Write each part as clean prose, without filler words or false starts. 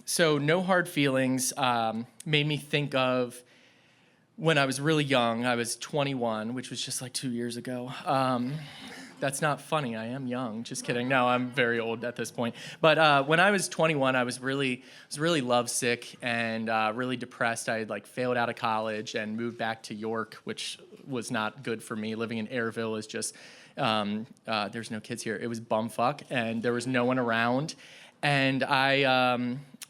So no hard feelings made me think of when I was really young. I was 21, which was just like 2 years ago. That's not funny. I am young. Just kidding. No, I'm very old at this point. But when I was 21, I was really lovesick and really depressed. I had like failed out of college and moved back to York, which was not good for me. Living in Airville is just there's no kids here. It was bumfuck, and there was no one around. And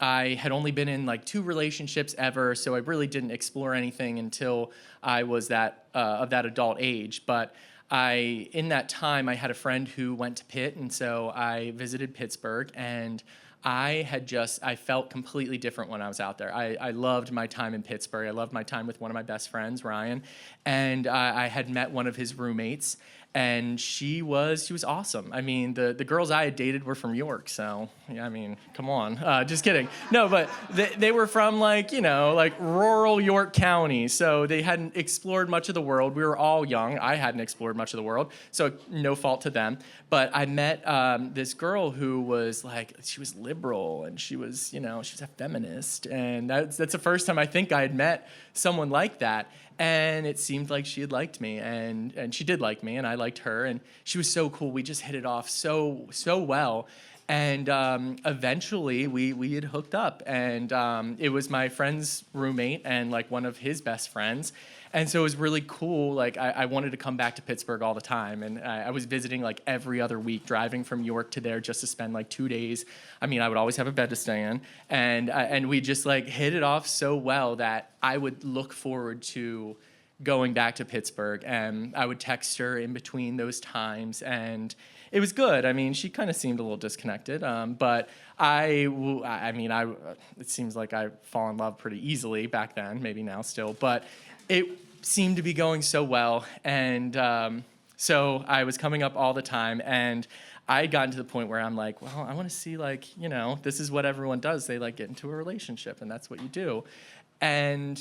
I had only been in like 2 relationships ever, so I really didn't explore anything until I was of that adult age. But in that time, I had a friend who went to Pitt, and so I visited Pittsburgh, and I felt completely different when I was out there. I loved my time in Pittsburgh. I loved my time with one of my best friends, Ryan, and I had met one of his roommates, and she was awesome. I mean, the girls I had dated were from York, so yeah, I mean, come on. Just kidding. No, but they were from like rural York County, so they hadn't explored much of the world. We were all young. I hadn't explored much of the world, so no fault to them. But I met this girl who was she was liberal, and she was a feminist, and that's the first time I think I had met someone like that. And it seemed like she had liked me, and she did like me, and I liked her, and she was so cool. We just hit it off so well, and eventually we had hooked up, and it was my friend's roommate and like one of his best friends, and so it was really cool. Like I wanted to come back to Pittsburgh all the time, and I was visiting like every other week, driving from York to there just to spend like 2 days. I mean, I would always have a bed to stay in, and we just like hit it off so well that I would look forward to going back to Pittsburgh, and I would text her in between those times, and it was good. I mean, she kind of seemed a little disconnected, but it seems like I fall in love pretty easily back then, maybe now still, but it seemed to be going so well, and so I was coming up all the time, and I had gotten to the point where I'm like, well, I want to see this is what everyone does. They like get into a relationship, and that's what you do. And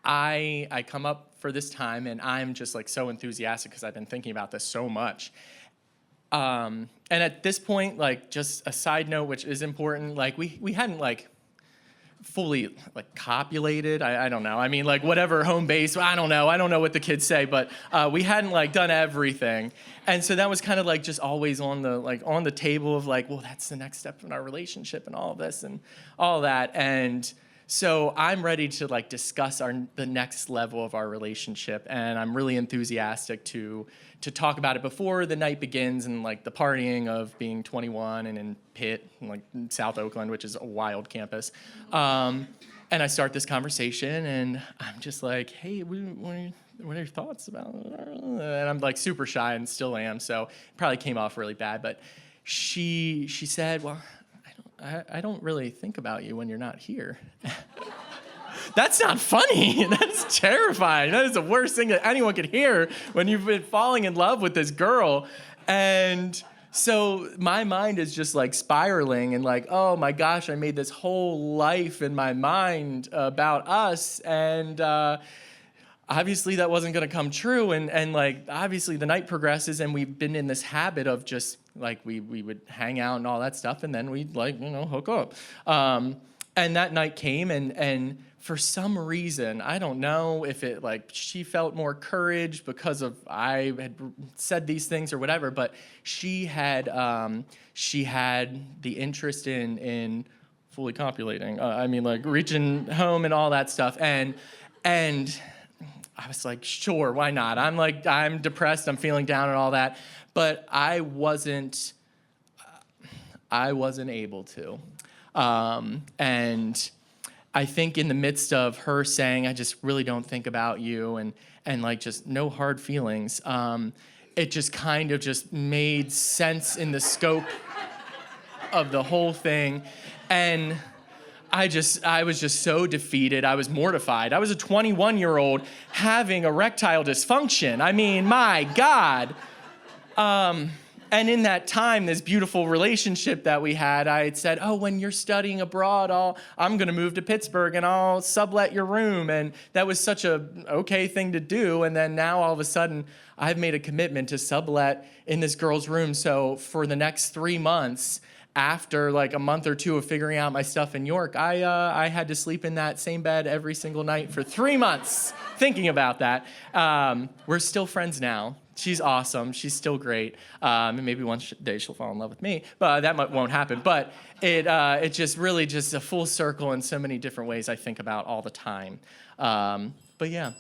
I come up for this time, and I'm just like so enthusiastic because I've been thinking about this so much. And at this point, like just a side note, which is important, like we hadn't like fully like copulated. I don't know. I mean, like whatever home base. I don't know what the kids say, but we hadn't like done everything, and so that was kind of like just always on the table of like, well, that's the next step in our relationship and all of this and all that. And so I'm ready to like discuss the next level of our relationship, and I'm really enthusiastic to talk about it before the night begins and like the partying of being 21 and in Pitt, like South Oakland, which is a wild campus. And I start this conversation, and I'm just like, hey, what are your thoughts about it? And I'm like super shy and still am, so it probably came off really bad. But she said, well, I don't really think about you when you're not here. That's not funny. That's terrifying. That is the worst thing that anyone could hear when you've been falling in love with this girl. And so my mind is just like spiraling and like, oh my gosh, I made this whole life in my mind about us. And obviously that wasn't going to come true. And like, obviously the night progresses, and we've been in this habit of just like, we would hang out and all that stuff, and then we'd like, hook up. And that night came, and for some reason, I don't know if it like she felt more courage because of I had said these things or whatever, but she had the interest in fully copulating. I mean, like reaching home and all that stuff, and I was like, sure, why not? I'm depressed, I'm feeling down and all that, but I wasn't able to. And I think in the midst of her saying, I just really don't think about you, and like just no hard feelings, it just kind of just made sense in the scope of the whole thing. And I was just so defeated. I was mortified. I was a 21-year-old having erectile dysfunction. I mean, my God. And in that time, this beautiful relationship that we had, I had said, oh, when you're studying abroad, I'm going to move to Pittsburgh and I'll sublet your room. And that was such a okay thing to do. And then now all of a sudden, I've made a commitment to sublet in this girl's room. So for the next 3 months, after like a month or two of figuring out my stuff in York, I had to sleep in that same bed every single night for 3 months thinking about that. We're still friends now. She's awesome. She's still great. And maybe one day she'll fall in love with me, but that won't happen. But it just really just a full circle in so many different ways I think about all the time. But yeah.